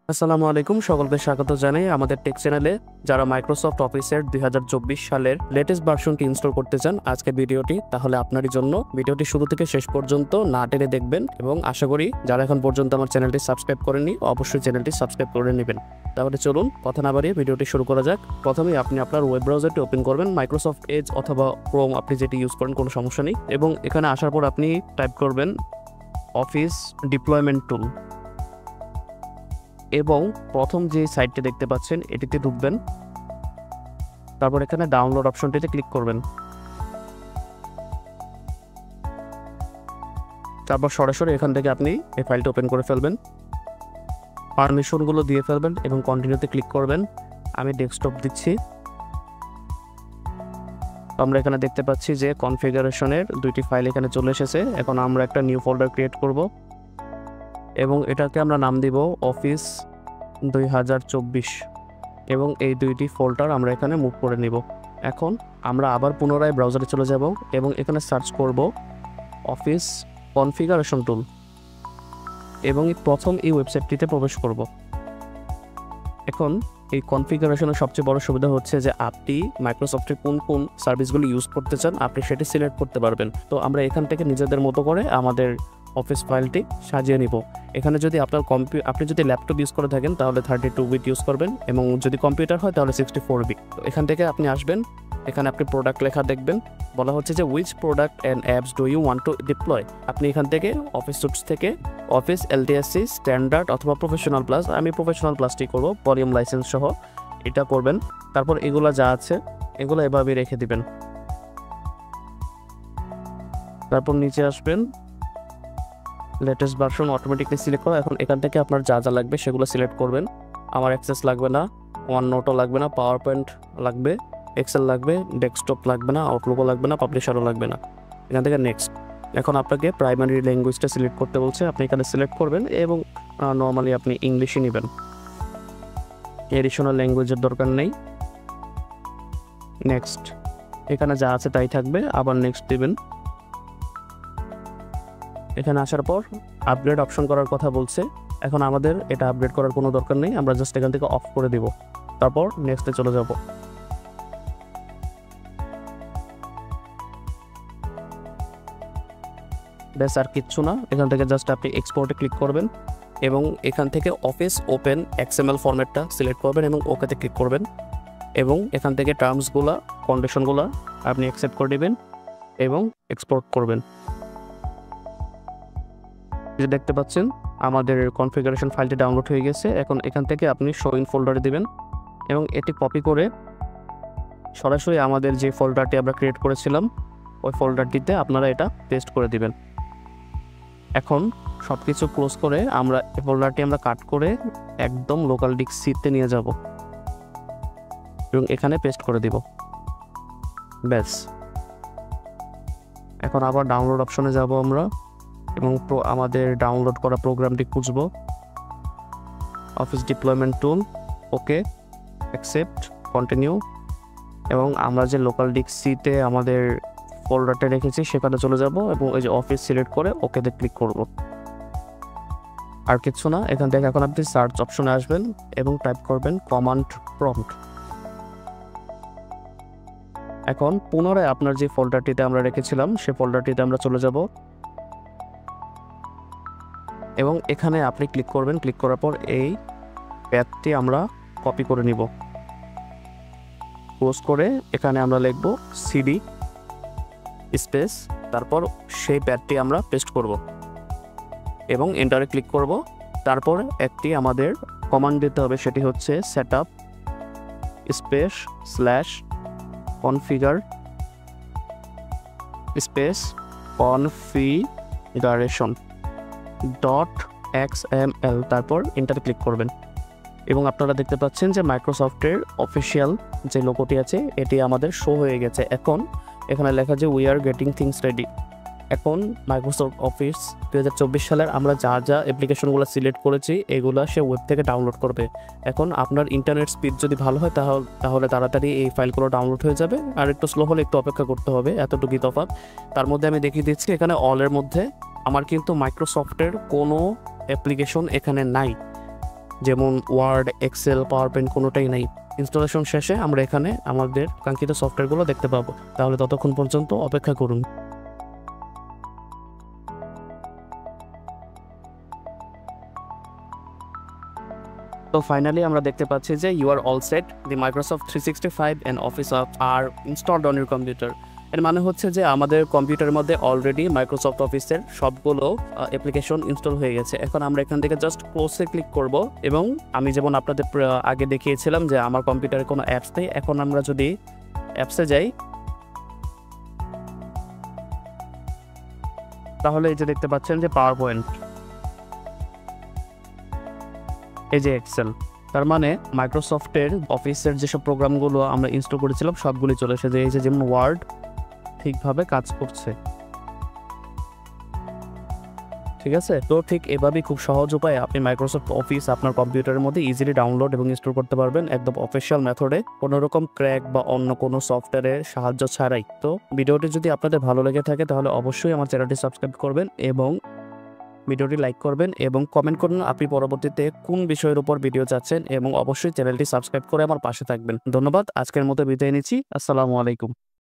আসসালামু আলাইকুম, সকলকে স্বাগত জানাই আমাদের টেক চ্যানেলে। যারা মাইক্রোসফট অফিসের 2024 সালের লেটেস্ট ভার্সনটি ইনস্টল করতে চান আজকের ভিডিওটি তাহলে আপনারই জন্য। ভিডিওটি শুরু থেকে শেষ পর্যন্ত না টেনে দেখবেন এবং আশা করি যারা এখন পর্যন্ত আমার চ্যানেলটি সাবস্ক্রাইব করেননি অবশ্যই চ্যানেলটি সাবস্ক্রাইব করে নেবেন। তাহলে চলুন কথা না বাড়িয়ে ভিডিওটি শুরু করা যাক। প্রথমেই আপনি আপনার ওয়েব ব্রাউজারটি ওপেন করবেন, মাইক্রোসফট এজ অথবা ক্রোম আপনি যেটি ইউজ করেন কোনো সমস্যা নেই। এবং এখানে আসার পর আপনি টাইপ করবেন অফিস ডিপ্লয়মেন্ট টুল এবং প্রথম যে সাইটটি দেখতে পাচ্ছেন এটিতে ঢুকবেন। তারপর এখানে ডাউনলোড অপশনটিতে ক্লিক করবেন। তারপর সরাসরি এখান থেকে আপনি এই ফাইলটি ওপেন করে ফেলবেন, পারমিশনগুলো দিয়ে ফেলবেন এবং কন্টিনিউতে ক্লিক করবেন। আমি ডেস্কটপ দিচ্ছি। আমরা এখানে দেখতে পাচ্ছি যে কনফিগারেশনের দুইটি ফাইল এখানে চলে এসেছে। এখন আমরা একটা নিউ ফোল্ডার ক্রিয়েট করব এবং এটাকে আমরা নাম দিব অফিস 2024 এবং এই দুইটি ফোল্ডার আমরা এখানে মুভ করে নিব। এখন আমরা আবার পুনরায় ব্রাউজারে চলে যাব এবং এখানে সার্চ করব অফিস কনফিগারেশন টুল এবং প্রথম এই ওয়েবসাইটটিতে প্রবেশ করব। এখন এই কনফিগারেশনের সবচেয়ে বড় সুবিধা হচ্ছে যে আপনি মাইক্রোসফটের কোন কোন সার্ভিসগুলো ইউজ করতে চান আপনি সেটি সিলেক্ট করতে পারবেন। তো আমরা এখান থেকে নিজেদের মতো করে আমাদের অফিস ফাইলটি সাজিয়ে নিব। এখানে যদি আপনার আপনি যদি ল্যাপটপ ইউজ করে থাকেন তাহলে 32 বিট ইউজ করবেন এবং যদি কম্পিউটার হয় তাহলে 64 বিট। তো এখান থেকে আপনি আসবেন, এখানে আপনি প্রোডাক্ট লেখা দেখবেন, বলা হচ্ছে যে which product and apps do you want to deploy. আপনি এখান থেকে অফিস সুটস থেকে অফিস LTSC স্ট্যান্ডার্ড অথবা প্রফেশনাল প্লাস, আমি প্রফেশনাল প্লাসটি করব, ভলিউম লাইসেন্স সহ এটা করবেন। তারপর এগুলো যা আছে এগুলো এভাবে রেখে দিবেন। তারপর নিচে আসবেন, লেটেস্ট ভার্সন অটোমেটিকলি সিলেক্ট করা। এখন এখান থেকে আপনার যা যা লাগবে সেগুলো সিলেক্ট করবেন। আমার অ্যাক্সেস লাগবে না, ওয়ান নোটও লাগবে না, পাওয়ার পয়েন্ট লাগবে, এক্সেল লাগবে, ডেস্কটপ লাগবে না, আউটলুকও লাগবে না, পাবলিশারও লাগবে না। এখান থেকে নেক্সট। এখন আপনাকে প্রাইমারি ল্যাঙ্গুয়েজটা সিলেক্ট করতে বলছে, আপনি এখানে সিলেক্ট করবেন এবং নর্মালি আপনি ইংলিশই নেবেন, এডিশনাল ল্যাঙ্গুয়েজের দরকার নেই। নেক্সট, এখানে যা আছে তাই থাকবে, আবার নেক্সট দিবেন। এখানে আসার পর আপগ্রেড অপশন করার কথা বলছে, এখন আমাদের এটা আপগ্রেড করার কোনো দরকার নেই, আমরা জাস্ট এখান থেকে অফ করে দিব। তারপর নেক্সটে চলে যাব। ব্যাস, আর কিচ্ছু না। এখান থেকে জাস্ট আপনি এক্সপোর্টে ক্লিক করবেন এবং এখান থেকে অফিস ওপেন XML ফরম্যাটটা সিলেক্ট করবেন এবং ওকেতে ক্লিক করবেন এবং এখান থেকে টার্মসগুলো কন্ডিশনগুলো আপনি অ্যাকসেপ্ট করে নেবেন এবং এক্সপোর্ট করবেন। যে দেখতে পাচ্ছেন আমাদের কনফিগারেশন ফাইলটি ডাউনলোড হয়ে গেছে। এখন এখান থেকে আপনি শো ইন ফোল্ডারে দিবেন এবং এটি কপি করে সরাসরি আমাদের যে ফোল্ডারটি আমরা ক্রিয়েট করেছিলাম ওই ফোল্ডারটিতে আপনারা এটা পেস্ট করে দিবেন। এখন সব কিছু ক্লোজ করে আমরা এই ফোল্ডারটি আমরা কাট করে একদম লোকাল ডিস্ক সিতে নিয়ে যাব এবং এখানে পেস্ট করে দিব। ব্যাস, এখন আবার ডাউনলোড অপশনে যাব আমরা এবং আমাদের ডাউনলোড করা প্রোগ্রামটি খুঁজব, অফিস ডিপ্লয়মেন্ট টুল, ওকে, অ্যাকসেপ্ট, কন্টিনিউ এবং আমরা যে লোকাল ডিস্ক সিতে আমাদের ফোল্ডারটা রেখেছি সেখানে চলে যাব এবং ওই যে অফিস সিলেক্ট করে ওকেতে ক্লিক করব। আর কিছু না। এখান থেকে এখন আপনি সার্চ অপশনে আসবেন এবং টাইপ করবেন কমান্ড প্রম্পট। এখন পুনরায় আপনার যে ফোল্ডারটিতে আমরা রেখেছিলাম সেই ফোল্ডারটিতে আমরা চলে যাব এবং এখানে আপনি ক্লিক করবেন। ক্লিক করার পর এই প্যাথটি আমরা কপি করে নিব, ক্লোজ করে এখানে আমরা লিখব সিডি স্পেস, তারপর সেই প্যাথটি আমরা পেস্ট করব এবং এন্টারে ক্লিক করব। তারপর একটি আমাদের কমান্ড দিতে হবে, সেটি হচ্ছে setup space slash configure space configuration .xml, তারপর এন্টারে ক্লিক করবেন এবং আপনারা দেখতে পাচ্ছেন যে মাইক্রোসফটের অফিসিয়াল যে লোগোটি আছে এটি আমাদের শো হয়ে গেছে। এখন এখানে লেখা যে we are getting things ready. এখন মাইক্রোসফট অফিস 2024 সালের আমরা যা যা অ্যাপ্লিকেশনগুলো সিলেক্ট করেছি এগুলো সে ওয়েব থেকে ডাউনলোড করবে। এখন আপনার ইন্টারনেট স্পিড যদি ভালো হয় তাহলে তাড়াতাড়ি এই ফাইলগুলো ডাউনলোড হয়ে যাবে, আর একটু স্লো হলে একটু অপেক্ষা করতে হবে, এতটুকুই তফাৎ। তার মধ্যে আমি দেখিয়ে দিচ্ছি এখানে অলের মধ্যে আমার কিন্তু মাইক্রোসফটের কোনো অ্যাপ্লিকেশন এখানে নাই। যেমন ওয়ার্ড, এক্সেল, পাওয়ার পয়েন্ট কোনোটাই নাই। ইনস্টলেশন শেষে আমরা এখানে আমাদের কাঙ্ক্ষিত সফটওয়্যারগুলো দেখতে পাবো। তাহলে ততক্ষণ পর্যন্ত অপেক্ষা করুন। তো ফাইনালি আমরা দেখতে পাচ্ছি যে you are all set, the Microsoft 365 and office are installed on your computer. এর মানে হচ্ছে যে আমাদের কম্পিউটারের মধ্যে অলরেডি মাইক্রোসফট অফিসের সবগুলো অ্যাপ্লিকেশন ইনস্টল হয়ে গেছে। এখন আমরা এখান থেকে জাস্ট ক্লোজে ক্লিক করব এবং আমি যেমন আপনাদের আগে দেখিয়েছিলাম যে আমার কম্পিউটারে কোনো অ্যাপস নেই, এখন আমরা যদি অ্যাপসে যাই তাহলে এই যে দেখতে পাচ্ছেন যে পাওয়ার পয়েন্ট, এই যে এক্সেল। তার মানে মাইক্রোসফটের অফিসের যেসব প্রোগ্রামগুলো আমরা ইনস্টল করেছিলাম সবগুলি চলে এসেছে। এই যে যেমন ওয়ার্ড ঠিকভাবে কাজ করছে, ঠিক আছে। তো ঠিক এভাবেই খুব সহজ উপায়ে আপনি মাইক্রোসফট অফিস আপনার কম্পিউটারের মধ্যে ইজিলি ডাউনলোড এবং ইনস্টল করতে পারবেন একদম অফিসিয়াল মেথডে, কোনো রকম ক্র্যাক বা অন্য কোনো সফটওয়্যারের সাহায্য ছাড়াই। তো ভিডিওটি যদি আপনাদের ভালো লেগে থাকে তাহলে অবশ্যই আমার চ্যানেলটি সাবস্ক্রাইব করবেন এবং ভিডিওটি লাইক করবেন এবং কমেন্ট করুন আপনি পরবর্তীতে কোন বিষয়ের উপর ভিডিও চাচ্ছেন, এবং অবশ্যই চ্যানেলটি সাবস্ক্রাইব করে আমার পাশে থাকবেন। ধন্যবাদ, আজকের মতো বিদায় নিচ্ছি। আসসালামু আলাইকুম।